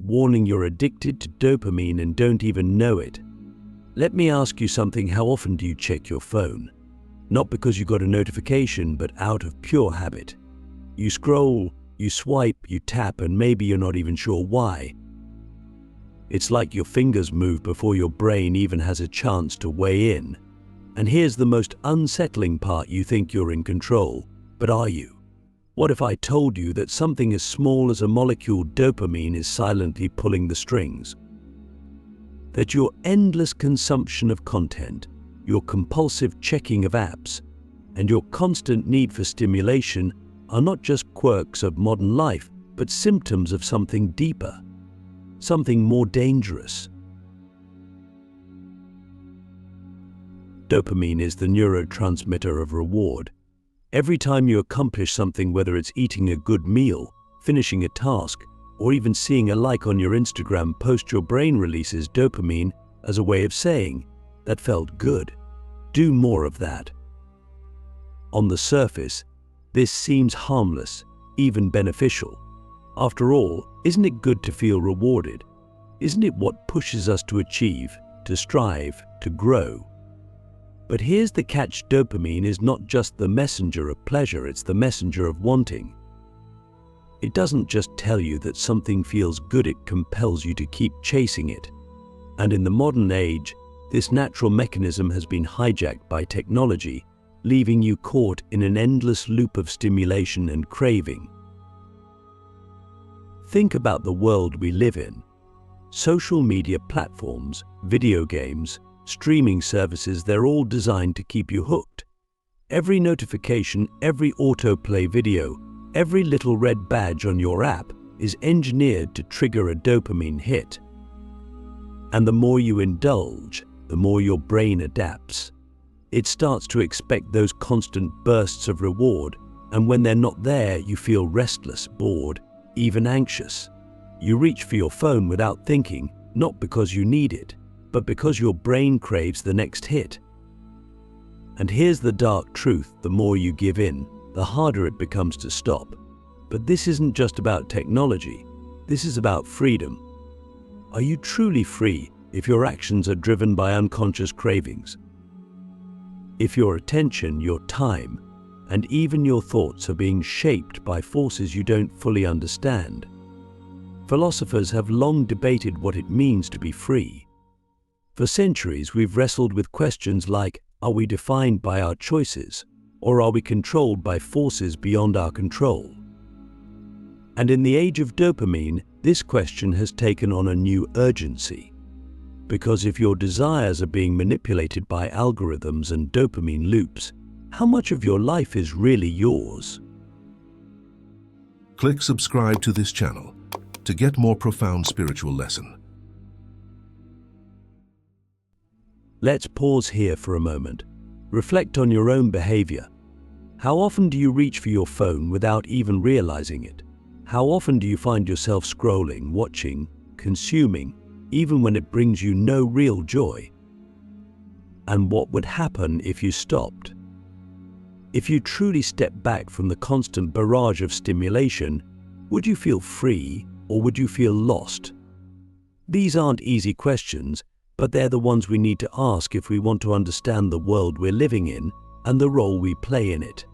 warning you're addicted to dopamine and don't even know it. Let me ask you something: how often do you check your phone? Not because you got a notification, but out of pure habit. You scroll, you swipe, you tap, and maybe you're not even sure why. It's like your fingers move before your brain even has a chance to weigh in. And here's the most unsettling part: you think you're in control, but are you? What if I told you that something as small as a molecule, dopamine, is silently pulling the strings? That your endless consumption of content, your compulsive checking of apps, and your constant need for stimulation are not just quirks of modern life, but symptoms of something deeper, something more dangerous. Dopamine is the neurotransmitter of reward. Every time you accomplish something, whether it's eating a good meal, finishing a task, or even seeing a like on your Instagram post, your brain releases dopamine as a way of saying, "That felt good. Do more of that." On the surface, this seems harmless, even beneficial. After all, isn't it good to feel rewarded? Isn't it what pushes us to achieve, to strive, to grow? But here's the catch: dopamine is not just the messenger of pleasure, it's the messenger of wanting. It doesn't just tell you that something feels good, it compels you to keep chasing it. And in the modern age, this natural mechanism has been hijacked by technology, leaving you caught in an endless loop of stimulation and craving. Think about the world we live in. Social media platforms, video games, streaming services, they're all designed to keep you hooked. Every notification, every autoplay video, every little red badge on your app is engineered to trigger a dopamine hit. And the more you indulge, the more your brain adapts. It starts to expect those constant bursts of reward, and when they're not there, you feel restless, bored, even anxious. You reach for your phone without thinking, not because you need it, but because your brain craves the next hit. And here's the dark truth: the more you give in, the harder it becomes to stop. But this isn't just about technology, this is about freedom. Are you truly free if your actions are driven by unconscious cravings? If your attention, your time, and even your thoughts are being shaped by forces you don't fully understand? Philosophers have long debated what it means to be free. For centuries, we've wrestled with questions like, are we defined by our choices, or are we controlled by forces beyond our control? And in the age of dopamine, this question has taken on a new urgency. Because if your desires are being manipulated by algorithms and dopamine loops, how much of your life is really yours? Click subscribe to this channel to get more profound spiritual lesson. Let's pause here for a moment. Reflect on your own behavior. How often do you reach for your phone without even realizing it? How often do you find yourself scrolling, watching, consuming, even when it brings you no real joy? And what would happen if you stopped? If you truly stepped back from the constant barrage of stimulation, would you feel free or would you feel lost? These aren't easy questions, but they're the ones we need to ask if we want to understand the world we're living in and the role we play in it.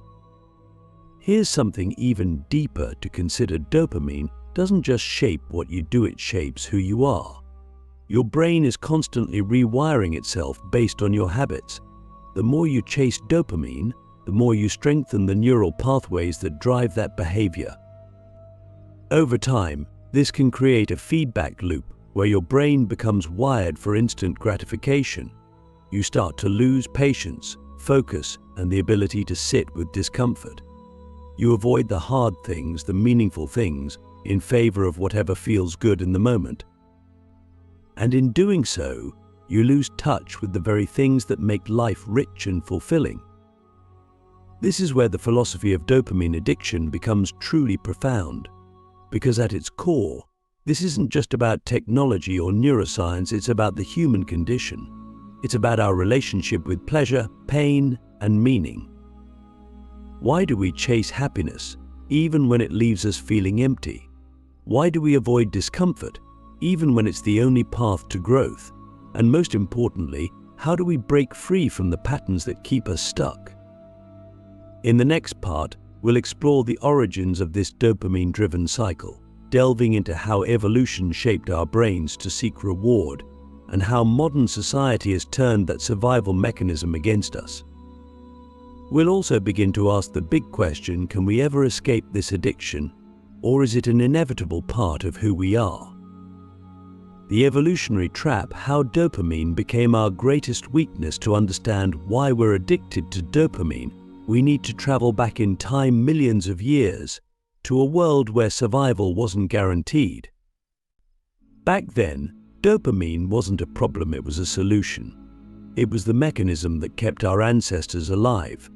Here's something even deeper to consider: dopamine doesn't just shape what you do, it shapes who you are. Your brain is constantly rewiring itself based on your habits. The more you chase dopamine, the more you strengthen the neural pathways that drive that behavior. Over time, this can create a feedback loop where your brain becomes wired for instant gratification. You start to lose patience, focus, and the ability to sit with discomfort. You avoid the hard things, the meaningful things, in favor of whatever feels good in the moment. And in doing so, you lose touch with the very things that make life rich and fulfilling. This is where the philosophy of dopamine addiction becomes truly profound, because at its core, this isn't just about technology or neuroscience, it's about the human condition. It's about our relationship with pleasure, pain, and meaning. Why do we chase happiness, even when it leaves us feeling empty? Why do we avoid discomfort, even when it's the only path to growth? And most importantly, how do we break free from the patterns that keep us stuck? In the next part, we'll explore the origins of this dopamine-driven cycle, delving into how evolution shaped our brains to seek reward and how modern society has turned that survival mechanism against us. We'll also begin to ask the big question, can we ever escape this addiction, or is it an inevitable part of who we are? The evolutionary trap, how dopamine became our greatest weakness. To understand why we're addicted to dopamine, we need to travel back in time millions of years to a world where survival wasn't guaranteed. Back then, dopamine wasn't a problem, it was a solution. It was the mechanism that kept our ancestors alive.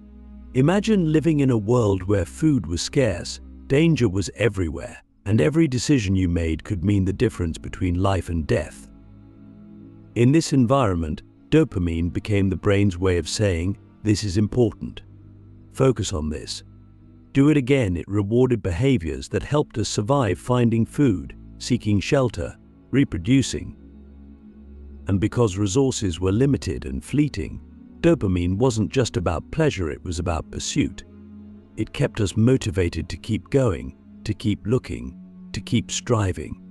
Imagine living in a world where food was scarce, danger was everywhere, and every decision you made could mean the difference between life and death. In this environment, dopamine became the brain's way of saying, "This is important. Focus on this. Do it again." It rewarded behaviors that helped us survive, finding food, seeking shelter, reproducing. And because resources were limited and fleeting, dopamine wasn't just about pleasure, it was about pursuit. It kept us motivated to keep going, to keep looking, to keep striving.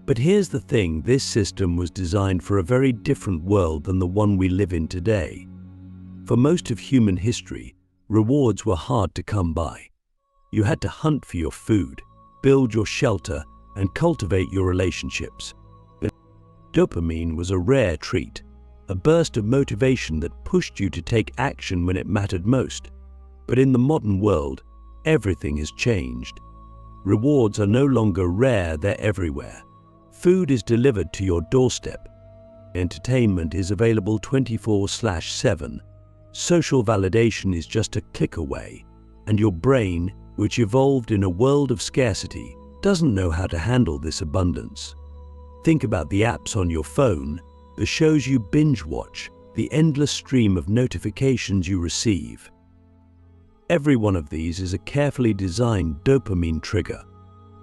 But here's the thing, this system was designed for a very different world than the one we live in today. For most of human history, rewards were hard to come by. You had to hunt for your food, build your shelter, and cultivate your relationships. But dopamine was a rare treat, a burst of motivation that pushed you to take action when it mattered most. But in the modern world, everything has changed. Rewards are no longer rare, they're everywhere. Food is delivered to your doorstep. Entertainment is available 24/7. Social validation is just a click away. And your brain, which evolved in a world of scarcity, doesn't know how to handle this abundance. Think about the apps on your phone, the shows you binge watch, the endless stream of notifications you receive. Every one of these is a carefully designed dopamine trigger.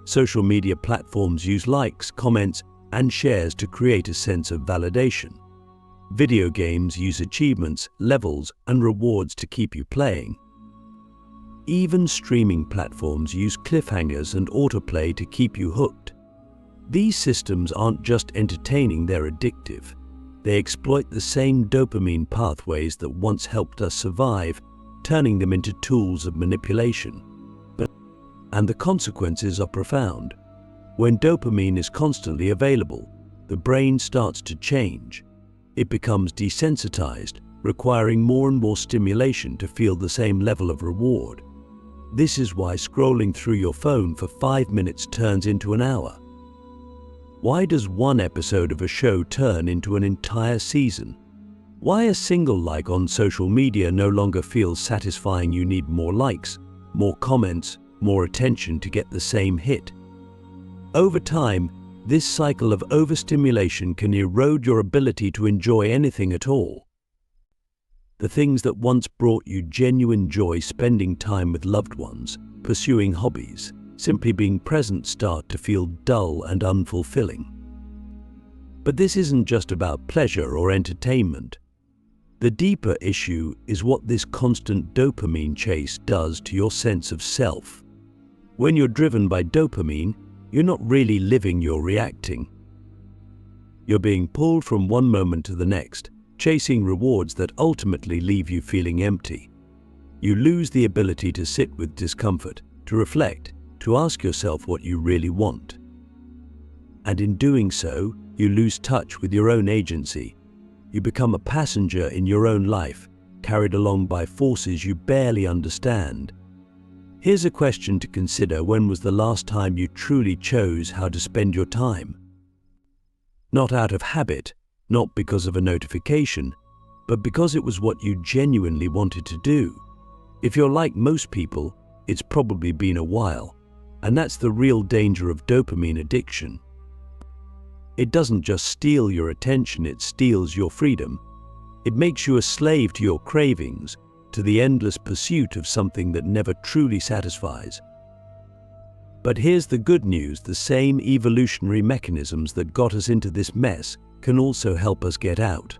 Social media platforms use likes, comments, and shares to create a sense of validation. Video games use achievements, levels, and rewards to keep you playing. Even streaming platforms use cliffhangers and autoplay to keep you hooked. These systems aren't just entertaining, they're addictive. They exploit the same dopamine pathways that once helped us survive, turning them into tools of manipulation. And the consequences are profound. When dopamine is constantly available, the brain starts to change. It becomes desensitized, requiring more and more stimulation to feel the same level of reward. This is why scrolling through your phone for 5 minutes turns into an hour. Why does one episode of a show turn into an entire season? Why a single like on social media no longer feels satisfying? You need more likes, more comments, more attention to get the same hit. Over time, this cycle of overstimulation can erode your ability to enjoy anything at all. The things that once brought you genuine joy, spending time with loved ones, pursuing hobbies, simply being present, start to feel dull and unfulfilling. But this isn't just about pleasure or entertainment. The deeper issue is what this constant dopamine chase does to your sense of self. When you're driven by dopamine, you're not really living, you're reacting. You're being pulled from one moment to the next, chasing rewards that ultimately leave you feeling empty. You lose the ability to sit with discomfort, to reflect, to ask yourself what you really want. And in doing so, you lose touch with your own agency. You become a passenger in your own life, carried along by forces you barely understand. Here's a question to consider: when was the last time you truly chose how to spend your time? Not out of habit, not because of a notification, but because it was what you genuinely wanted to do. If you're like most people, it's probably been a while, and that's the real danger of dopamine addiction. It doesn't just steal your attention, it steals your freedom. It makes you a slave to your cravings, to the endless pursuit of something that never truly satisfies. But here's the good news: the same evolutionary mechanisms that got us into this mess can also help us get out.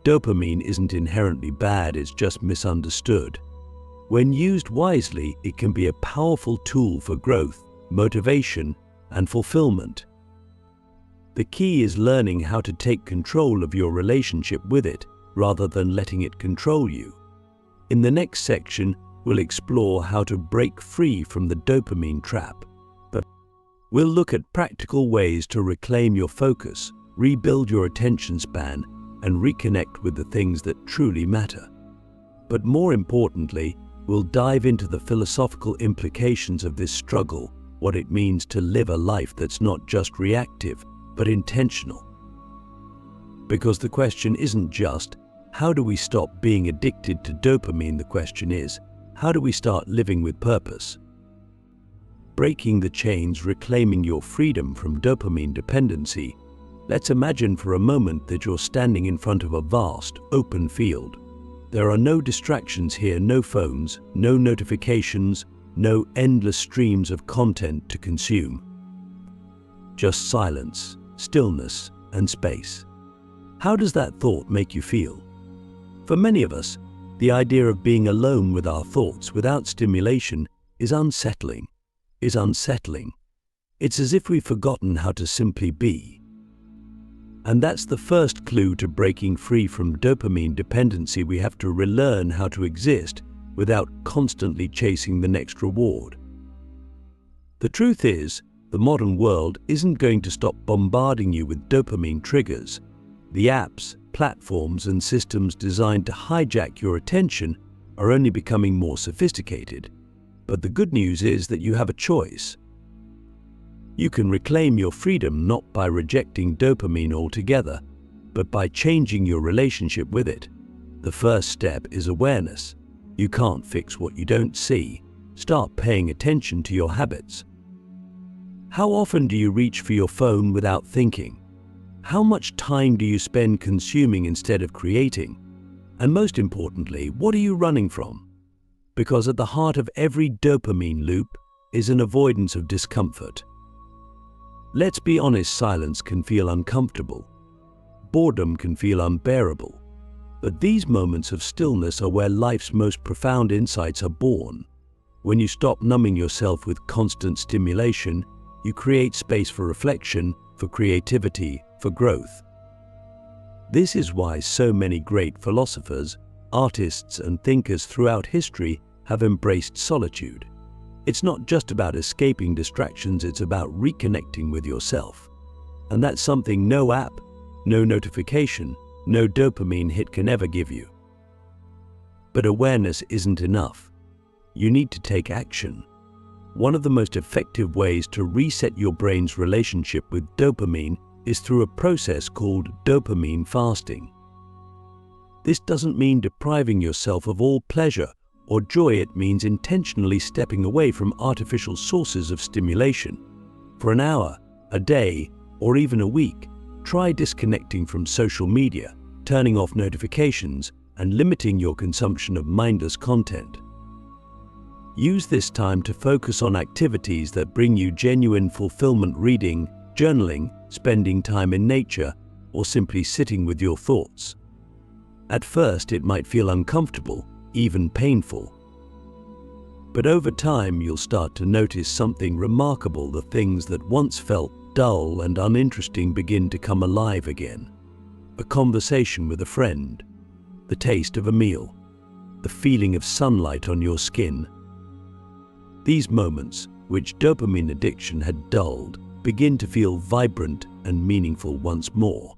Dopamine isn't inherently bad, it's just misunderstood. When used wisely, it can be a powerful tool for growth, motivation, and fulfillment. The key is learning how to take control of your relationship with it rather than letting it control you. In the next section, we'll explore how to break free from the dopamine trap. But we'll look at practical ways to reclaim your focus, rebuild your attention span, and reconnect with the things that truly matter. But more importantly, we'll dive into the philosophical implications of this struggle, what it means to live a life that's not just reactive, but intentional. Because the question isn't just, how do we stop being addicted to dopamine? The question is, how do we start living with purpose? Breaking the chains, reclaiming your freedom from dopamine dependency. Let's imagine for a moment that you're standing in front of a vast, open field. There are no distractions here, no phones, no notifications, no endless streams of content to consume. Just silence, stillness, and space. How does that thought make you feel? For many of us, the idea of being alone with our thoughts without stimulation is unsettling. It's as if we've forgotten how to simply be. And that's the first clue to breaking free from dopamine dependency. We have to relearn how to exist without constantly chasing the next reward. The truth is, the modern world isn't going to stop bombarding you with dopamine triggers. The apps, platforms, and systems designed to hijack your attention are only becoming more sophisticated. But the good news is that you have a choice. You can reclaim your freedom not by rejecting dopamine altogether, but by changing your relationship with it. The first step is awareness. You can't fix what you don't see. Start paying attention to your habits. How often do you reach for your phone without thinking? How much time do you spend consuming instead of creating? And most importantly, what are you running from? Because at the heart of every dopamine loop is an avoidance of discomfort. Let's be honest, silence can feel uncomfortable. Boredom can feel unbearable. But these moments of stillness are where life's most profound insights are born. When you stop numbing yourself with constant stimulation, you create space for reflection, for creativity, for growth. This is why so many great philosophers, artists, and thinkers throughout history have embraced solitude. It's not just about escaping distractions, it's about reconnecting with yourself. And that's something no app, no notification, no dopamine hit can ever give you. But awareness isn't enough. You need to take action. One of the most effective ways to reset your brain's relationship with dopamine is through a process called dopamine fasting. This doesn't mean depriving yourself of all pleasure or joy. It means intentionally stepping away from artificial sources of stimulation. For an hour, a day, or even a week, try disconnecting from social media, turning off notifications, and limiting your consumption of mindless content. Use this time to focus on activities that bring you genuine fulfillment: reading, journaling, spending time in nature, or simply sitting with your thoughts. At first, it might feel uncomfortable, even painful. But over time, you'll start to notice something remarkable. The things that once felt dull and uninteresting begin to come alive again. A conversation with a friend, the taste of a meal, the feeling of sunlight on your skin. These moments, which dopamine addiction had dulled, begin to feel vibrant and meaningful once more.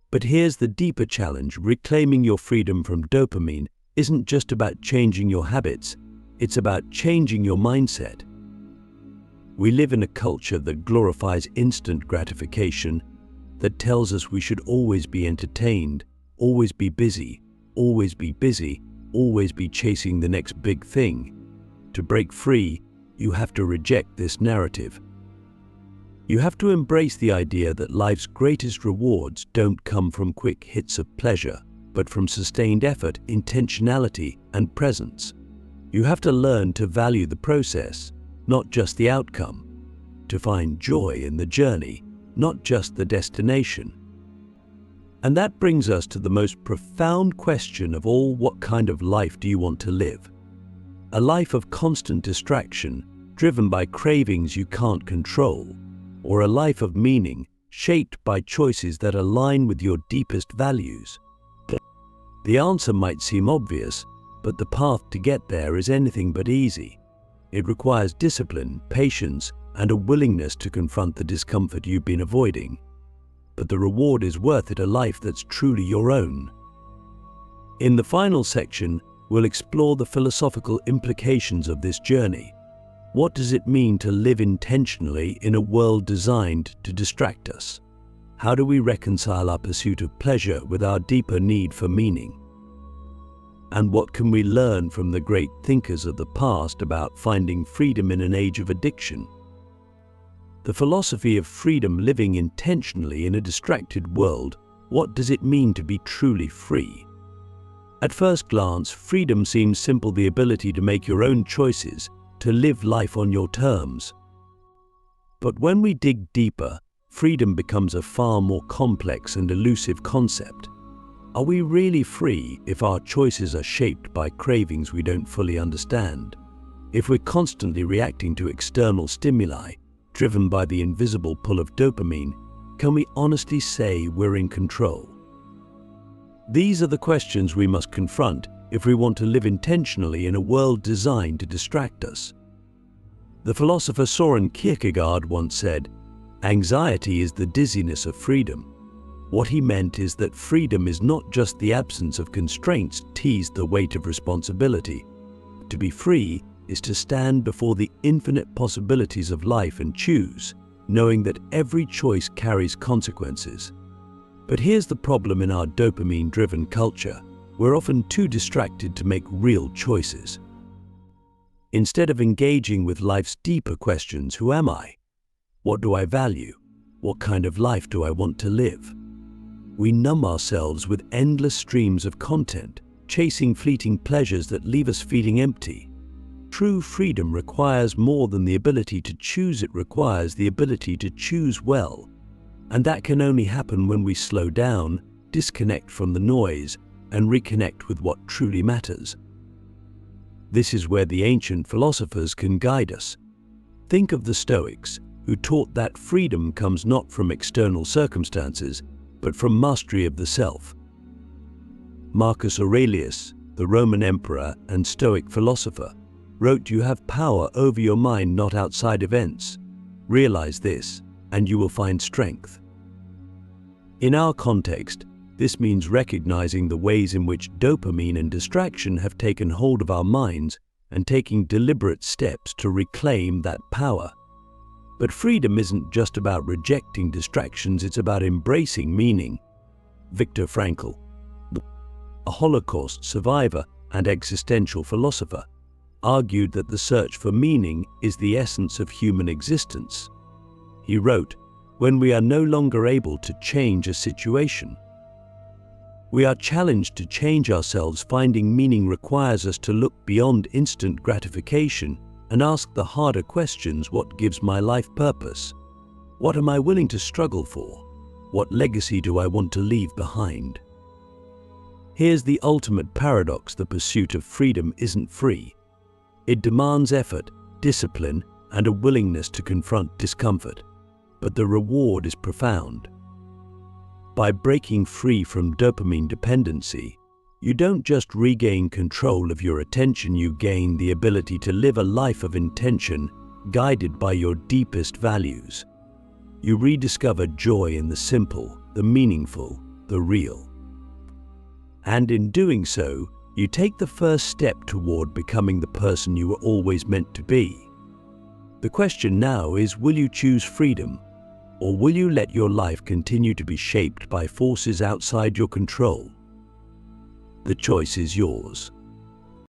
But here's the deeper challenge: reclaiming your freedom from dopamine isn't just about changing your habits, it's about changing your mindset. We live in a culture that glorifies instant gratification, that tells us we should always be entertained, always be busy, always be chasing the next big thing. To break free, you have to reject this narrative. You have to embrace the idea that life's greatest rewards don't come from quick hits of pleasure, but from sustained effort, intentionality, and presence. You have to learn to value the process, not just the outcome. To find joy in the journey, not just the destination. And that brings us to the most profound question of all: what kind of life do you want to live? A life of constant distraction, driven by cravings you can't control, or a life of meaning, shaped by choices that align with your deepest values? The answer might seem obvious, but the path to get there is anything but easy. It requires discipline, patience, and a willingness to confront the discomfort you've been avoiding. But the reward is worth it: a life that's truly your own. In the final section, we'll explore the philosophical implications of this journey. What does it mean to live intentionally in a world designed to distract us? How do we reconcile our pursuit of pleasure with our deeper need for meaning? And what can we learn from the great thinkers of the past about finding freedom in an age of addiction? The philosophy of freedom, living intentionally in a distracted world. What does it mean to be truly free? At first glance, freedom seems simple: the ability to make your own choices, to live life on your terms. But when we dig deeper, freedom becomes a far more complex and elusive concept. Are we really free if our choices are shaped by cravings we don't fully understand? If we're constantly reacting to external stimuli, driven by the invisible pull of dopamine, can we honestly say we're in control? These are the questions we must confront if we want to live intentionally in a world designed to distract us. The philosopher Soren Kierkegaard once said, "Anxiety is the dizziness of freedom." What he meant is that freedom is not just the absence of constraints teased the weight of responsibility. To be free is to stand before the infinite possibilities of life and choose, knowing that every choice carries consequences. But here's the problem: in our dopamine-driven culture, we're often too distracted to make real choices. Instead of engaging with life's deeper questions: who am I? What do I value? What kind of life do I want to live? We numb ourselves with endless streams of content, chasing fleeting pleasures that leave us feeling empty. True freedom requires more than the ability to choose. It requires the ability to choose well. And that can only happen when we slow down, disconnect from the noise, and reconnect with what truly matters. This is where the ancient philosophers can guide us. Think of the Stoics, who taught that freedom comes not from external circumstances, but from mastery of the self. Marcus Aurelius, the Roman emperor and Stoic philosopher, wrote, "You have power over your mind, not outside events. Realize this, and you will find strength." In our context, this means recognizing the ways in which dopamine and distraction have taken hold of our minds and taking deliberate steps to reclaim that power. But freedom isn't just about rejecting distractions, it's about embracing meaning. Viktor Frankl, a Holocaust survivor and existential philosopher, argued that the search for meaning is the essence of human existence. He wrote, "When we are no longer able to change a situation, we are challenged to change ourselves. Finding meaning requires us to look beyond instant gratification and ask the harder questions: what gives my life purpose? What am I willing to struggle for? What legacy do I want to leave behind?" Here's the ultimate paradox: the pursuit of freedom isn't free. It demands effort, discipline, and a willingness to confront discomfort. But the reward is profound. By breaking free from dopamine dependency, you don't just regain control of your attention, you gain the ability to live a life of intention, guided by your deepest values. You rediscover joy in the simple, the meaningful, the real. And in doing so, you take the first step toward becoming the person you were always meant to be. The question now is, will you choose freedom, or will you let your life continue to be shaped by forces outside your control? The choice is yours.